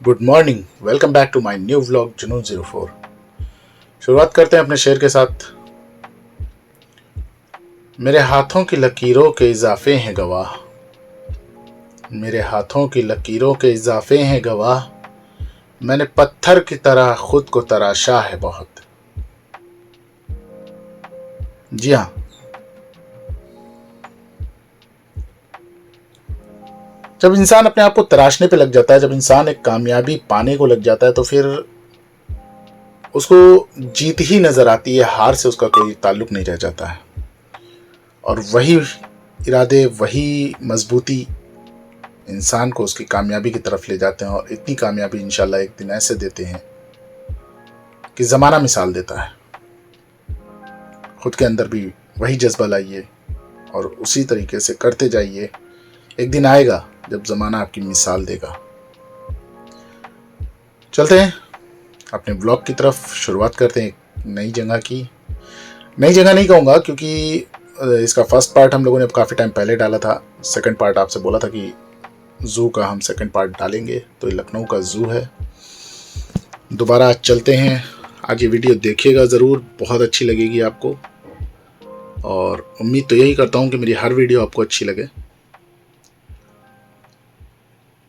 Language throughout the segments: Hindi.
Good morning. Welcome back to my new vlog Junoon 04। शुरुआत करते हैं अपने शेर के साथ। मेरे हाथों की लकीरों के इजाफे हैं गवाह, मेरे हाथों की लकीरों के इजाफे हैं गवाह, मैंने पत्थर की तरह खुद को तराशा है बहुत। जी हाँ, जब इंसान अपने आप को तराशने पे लग जाता है, जब इंसान एक कामयाबी पाने को लग जाता है, तो फिर उसको जीत ही नजर आती है, हार से उसका कोई ताल्लुक नहीं रह जाता है। और वही इरादे, वही मजबूती इंसान को उसकी कामयाबी की तरफ ले जाते हैं, और इतनी कामयाबी इंशाल्लाह एक दिन ऐसे देते हैं कि ज़माना मिसाल देता है। खुद के अंदर भी वही जज्बा लाइए और उसी तरीके से करते जाइए। एक दिन आएगा जब ज़माना आपकी मिसाल देगा। चलते हैं अपने ब्लॉग की तरफ, शुरुआत करते हैं एक नई जगह की। नई जगह नहीं कहूँगा क्योंकि इसका फर्स्ट पार्ट हम लोगों ने काफ़ी टाइम पहले डाला था। सेकंड पार्ट आपसे बोला था कि ज़ू का हम सेकंड पार्ट डालेंगे, तो ये लखनऊ का ज़ू है। दोबारा आज चलते हैं। आज ये वीडियो देखिएगा ज़रूर, बहुत अच्छी लगेगी आपको, और उम्मीद तो यही करता हूँ कि मेरी हर वीडियो आपको अच्छी लगे।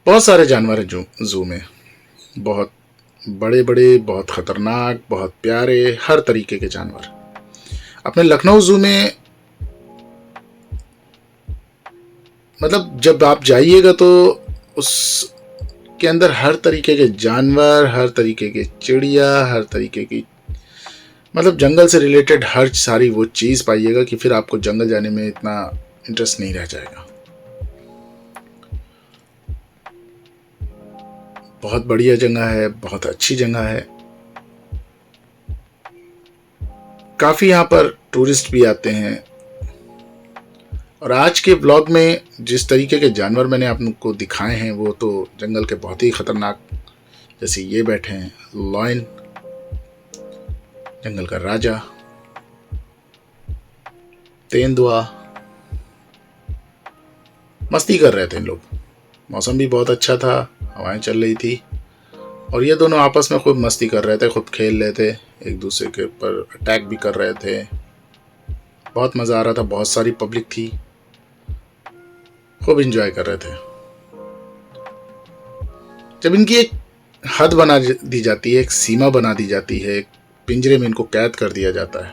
बहुत सारे जानवर हैं ज़ू में, बहुत बड़े बड़े, बहुत ख़तरनाक, बहुत प्यारे, हर तरीके के जानवर। अपने लखनऊ ज़ू में मतलब जब आप जाइएगा तो उस के अंदर हर तरीके के जानवर, हर तरीके के चिड़िया, हर तरीके की मतलब जंगल से रिलेटेड हर सारी वो चीज़ पाइएगा कि फिर आपको जंगल जाने में इतना इंटरेस्ट नहीं रह जाएगा। बहुत बढ़िया जगह है, बहुत अच्छी जगह है। काफ़ी यहाँ पर टूरिस्ट भी आते हैं। और आज के ब्लॉग में जिस तरीके के जानवर मैंने आपको दिखाए हैं वो तो जंगल के बहुत ही ख़तरनाक, जैसे ये बैठे हैं लॉयन, जंगल का राजा, तेंदुआ। मस्ती कर रहे थे इन लोग। मौसम भी बहुत अच्छा था, हवाएं चल रही थी, और ये दोनों आपस में खूब मस्ती कर रहे थे, खूब खेल रहे थे, एक दूसरे के ऊपर अटैक भी कर रहे थे। बहुत मज़ा आ रहा था, बहुत सारी पब्लिक थी, खूब इंजॉय कर रहे थे। जब इनकी एक हद बना दी जाती है, एक सीमा बना दी जाती है, एक पिंजरे में इनको कैद कर दिया जाता है,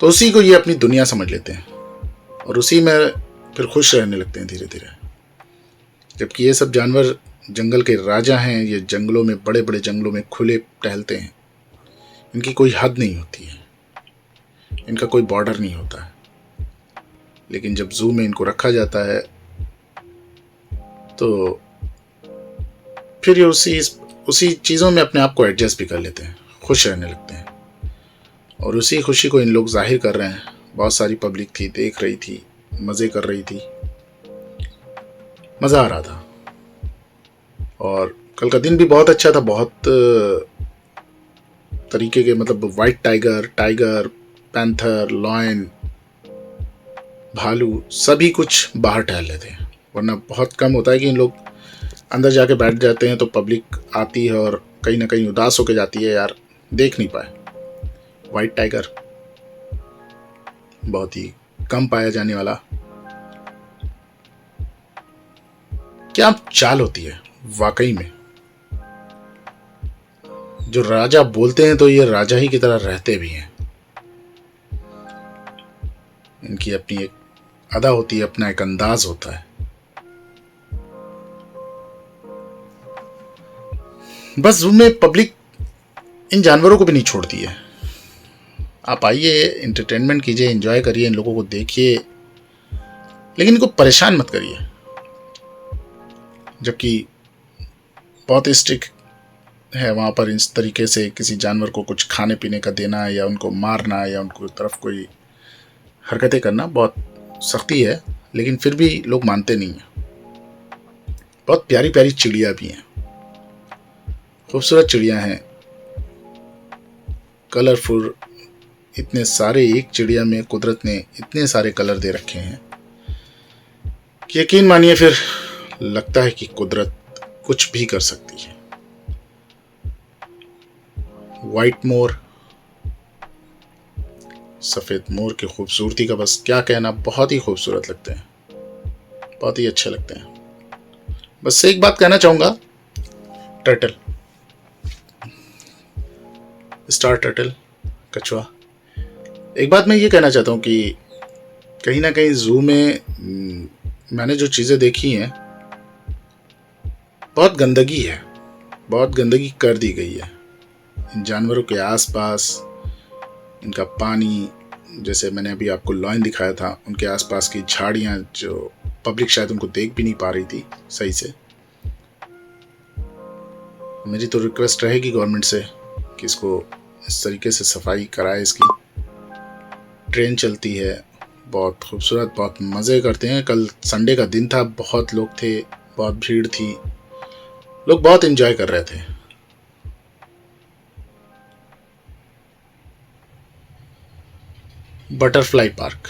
तो उसी को ये अपनी दुनिया समझ लेते हैं और उसी में फिर खुश रहने लगते हैं धीरे धीरे। जबकि ये सब जानवर जंगल के राजा हैं, ये जंगलों में, बड़े बड़े जंगलों में खुले टहलते हैं। इनकी कोई हद नहीं होती है, इनका कोई बॉर्डर नहीं होता है। लेकिन जब ज़ू में इनको रखा जाता है तो फिर ये उसी चीज़ों में अपने आप को एडजस्ट भी कर लेते हैं, खुश रहने लगते हैं, और उसी खुशी को इन लोग जाहिर कर रहे हैं। बहुत सारी पब्लिक थी, देख रही थी, मज़े कर रही थी, मज़ा आ रहा था। और कल का दिन भी बहुत अच्छा था। बहुत तरीके के मतलब वाइट टाइगर, पैंथर, लॉयन, भालू, सभी कुछ बाहर टहल रहे थे। वरना बहुत कम होता है कि इन लोग अंदर जाके बैठ जाते हैं तो पब्लिक आती है और कहीं ना कहीं उदास होके जाती है, यार देख नहीं पाए। वाइट टाइगर बहुत ही कम पाया जाने वाला। क्या चाल होती है वाकई में। जो राजा बोलते हैं तो ये राजा ही की तरह रहते भी हैं। इनकी अपनी एक अदा होती है, अपना एक अंदाज होता है। बस ज़ू में पब्लिक इन जानवरों को भी नहीं छोड़ती है। आप आइए, एंटरटेनमेंट कीजिए, एंजॉय करिए, इन लोगों को देखिए, लेकिन इनको परेशान मत करिए। जबकि बहुत स्ट्रिक्ट है वहाँ पर इस तरीके से किसी जानवर को कुछ खाने पीने का देना, या उनको मारना, या उनको तरफ कोई हरकतें करना बहुत सख्ती है। लेकिन फिर भी लोग मानते नहीं हैं। बहुत प्यारी प्यारी चिड़िया भी हैं, खूबसूरत चिड़िया हैं, कलरफुल। इतने सारे, एक चिड़िया में कुदरत ने इतने सारे कलर दे रखे हैं कि यकीन मानिए फिर लगता है कि कुदरत कुछ भी कर सकती है। वाइट मोर, सफ़ेद मोर की खूबसूरती का बस क्या कहना, बहुत ही खूबसूरत लगते हैं, बहुत ही अच्छे लगते हैं। बस एक बात कहना चाहूँगा, टर्टल, स्टार टर्टल, कछुआ, एक बात मैं ये कहना चाहता हूँ कि कहीं ना कहीं ज़ू में मैंने जो चीज़ें देखी हैं, बहुत गंदगी है, बहुत गंदगी कर दी गई है इन जानवरों के आसपास। इनका पानी, जैसे मैंने अभी आपको लॉयन दिखाया था, उनके आसपास की झाड़ियाँ जो पब्लिक शायद उनको देख भी नहीं पा रही थी सही से। मेरी तो रिक्वेस्ट रहेगी गवर्नमेंट से कि इसको इस तरीके से सफाई कराए इसकी। ट्रेन चलती है, बहुत खूबसूरत, बहुत मज़े करते हैं। कल संडे का दिन था, बहुत लोग थे, बहुत भीड़ थी, लोग बहुत एंजॉय कर रहे थे। बटरफ्लाई पार्क,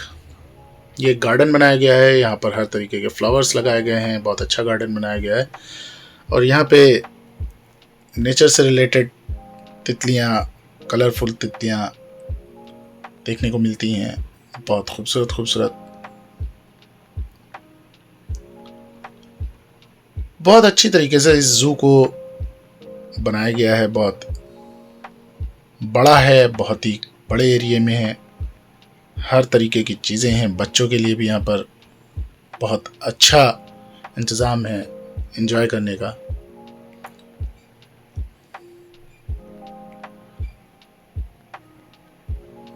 ये गार्डन बनाया गया है, यहाँ पर हर तरीके के फ्लावर्स लगाए गए हैं, बहुत अच्छा गार्डन बनाया गया है। और यहाँ पे नेचर से रिलेटेड तितलियाँ, कलरफुल तितलियाँ देखने को मिलती हैं, बहुत खूबसूरत खूबसूरत। बहुत अच्छी तरीके से इस ज़ू को बनाया गया है, बहुत बड़ा है, बहुत ही बड़े एरिया में है, हर तरीके की चीज़ें हैं। बच्चों के लिए भी यहाँ पर बहुत अच्छा इंतज़ाम है एंजॉय करने का।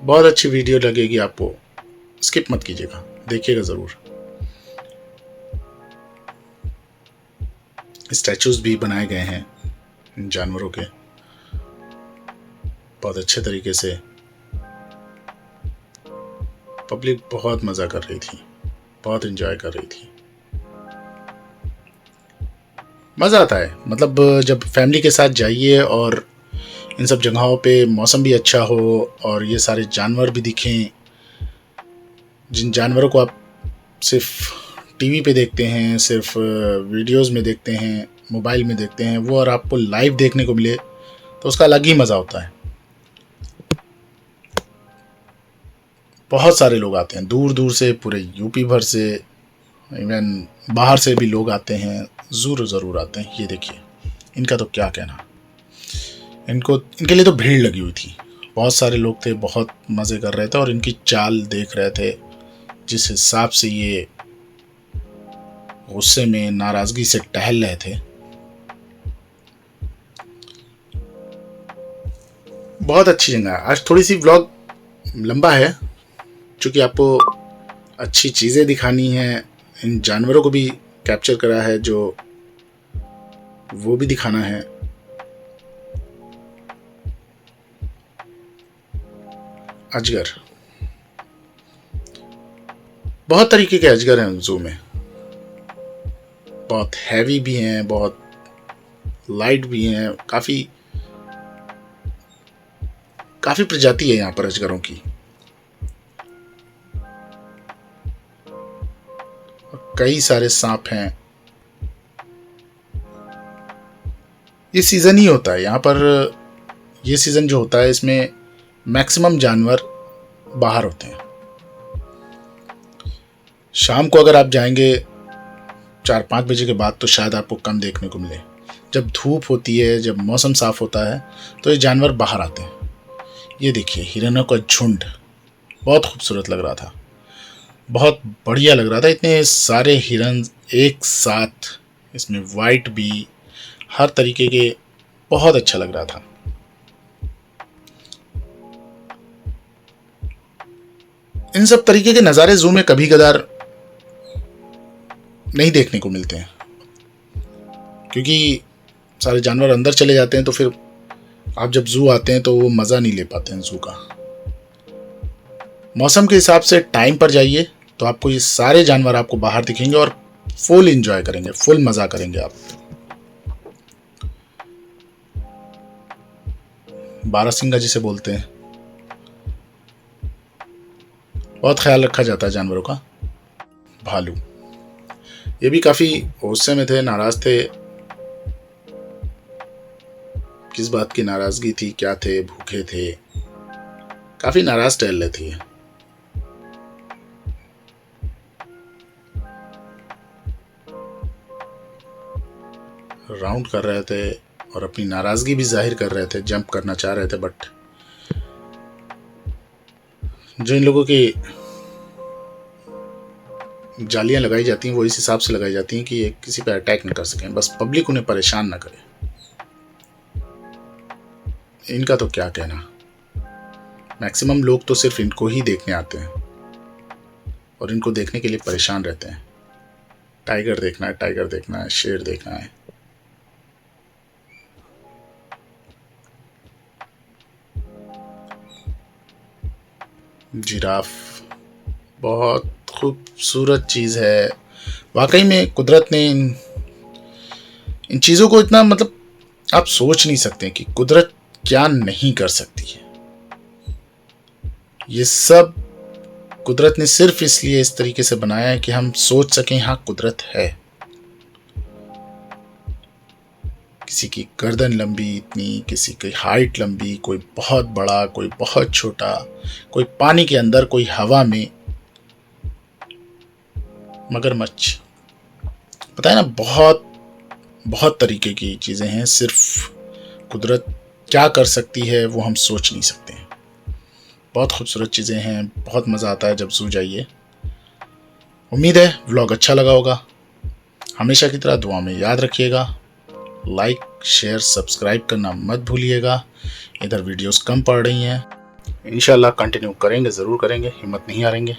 बहुत अच्छी वीडियो लगेगी आपको, स्किप मत कीजिएगा, देखिएगा ज़रूर। स्टैचूज भी बनाए गए हैं इन जानवरों के, बहुत अच्छे तरीके से। पब्लिक बहुत मज़ा कर रही थी, बहुत एंजॉय कर रही थी। मज़ा आता है, मतलब जब फैमिली के साथ जाइए और इन सब जगहों पे मौसम भी अच्छा हो और ये सारे जानवर भी दिखें, जिन जानवरों को आप सिर्फ टीवी पे देखते हैं, सिर्फ वीडियोस में देखते हैं, मोबाइल में देखते हैं, वो और आपको लाइव देखने को मिले तो उसका अलग ही मज़ा होता है। बहुत सारे लोग आते हैं दूर दूर से, पूरे यूपी भर से, इवन बाहर से भी लोग आते हैं, ज़रूर आते हैं। ये देखिए, इनका तो क्या कहना, इनके लिए तो भीड़ लगी हुई थी, बहुत सारे लोग थे, बहुत मज़े कर रहे थे और इनकी चाल देख रहे थे, जिस हिसाब से ये गुस्से में, नाराज़गी से टहल रहे थे। बहुत अच्छी जगह है। आज थोड़ी सी व्लॉग लंबा है, क्योंकि आपको अच्छी चीज़ें दिखानी है, इन जानवरों को भी कैप्चर करा है, जो वो भी दिखाना है। अजगर, बहुत तरीके के अजगर हैं जू में, बहुत हैवी भी हैं, बहुत लाइट भी हैं, काफ़ी प्रजाति है यहाँ पर अजगरों की। कई सारे सांप हैं। ये सीज़न ही होता है यहाँ पर, ये सीज़न जो होता है इसमें मैक्सिमम जानवर बाहर होते हैं। शाम को अगर आप जाएंगे 4-5 बजे के बाद तो शायद आपको कम देखने को मिले। जब धूप होती है, जब मौसम साफ़ होता है तो ये जानवर बाहर आते हैं। ये देखिए, हिरणों का झुंड, बहुत खूबसूरत लग रहा था, बहुत बढ़िया लग रहा था। इतने सारे हिरन एक साथ, इसमें वाइट भी, हर तरीके के, बहुत अच्छा लग रहा था। इन सब तरीके के नज़ारे ज़ू में कभी कदार नहीं देखने को मिलते हैं, क्योंकि सारे जानवर अंदर चले जाते हैं, तो फिर आप जब ज़ू आते हैं तो वो मज़ा नहीं ले पाते हैं ज़ू का। मौसम के हिसाब से टाइम पर जाइए तो आपको ये सारे जानवर आपको बाहर दिखेंगे और फुल एंजॉय करेंगे, फुल मज़ा करेंगे आप। बारहसिंगा जिसे बोलते हैं, बहुत ख्याल रखा जाता है जानवरों का। भालू, ये भी काफ़ी गुस्से में थे, नाराज़ थे, किस बात की नाराजगी थी, क्या थे, भूखे थे, काफी नाराज टहल रही थी। राउंड कर रहे थे और अपनी नाराजगी भी जाहिर कर रहे थे, जंप करना चाह रहे थे, बट जो इन लोगों की जालियां लगाई जाती हैं वो इस हिसाब से लगाई जाती हैं कि ये किसी पर अटैक न कर सकें, बस पब्लिक उन्हें परेशान ना करे। इनका तो क्या कहना, मैक्सिमम लोग तो सिर्फ इनको ही देखने आते हैं और इनको देखने के लिए परेशान रहते हैं। टाइगर देखना है, टाइगर देखना है, शेर देखना है। जिराफ बहुत खूबसूरत चीज़ है। वाकई में कुदरत ने इन चीज़ों को इतना, मतलब आप सोच नहीं सकते कि कुदरत क्या नहीं कर सकती है। ये सब कुदरत ने सिर्फ इसलिए इस तरीके से बनाया है कि हम सोच सकें हाँ कुदरत है। किसी की गर्दन लंबी इतनी, किसी की हाइट लंबी, कोई बहुत बड़ा, कोई बहुत छोटा, कोई पानी के अंदर, कोई हवा में। मगरमच्छ, पता है ना, बहुत बहुत तरीके की चीज़ें हैं। सिर्फ कुदरत क्या कर सकती है वो हम सोच नहीं सकते हैं। बहुत खूबसूरत चीज़ें हैं, बहुत मज़ा आता है जब ज़ू जाइए। उम्मीद है व्लॉग अच्छा लगा होगा। हमेशा की तरह दुआ में याद रखिएगा, लाइक शेयर सब्सक्राइब करना मत भूलिएगा। इधर वीडियोस कम पड़ रही हैं, इंशाल्लाह कंटिन्यू करेंगे, ज़रूर करेंगे, हिम्मत नहीं हारेंगे।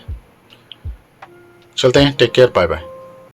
चलते हैं, टेक केयर, बाय बाय।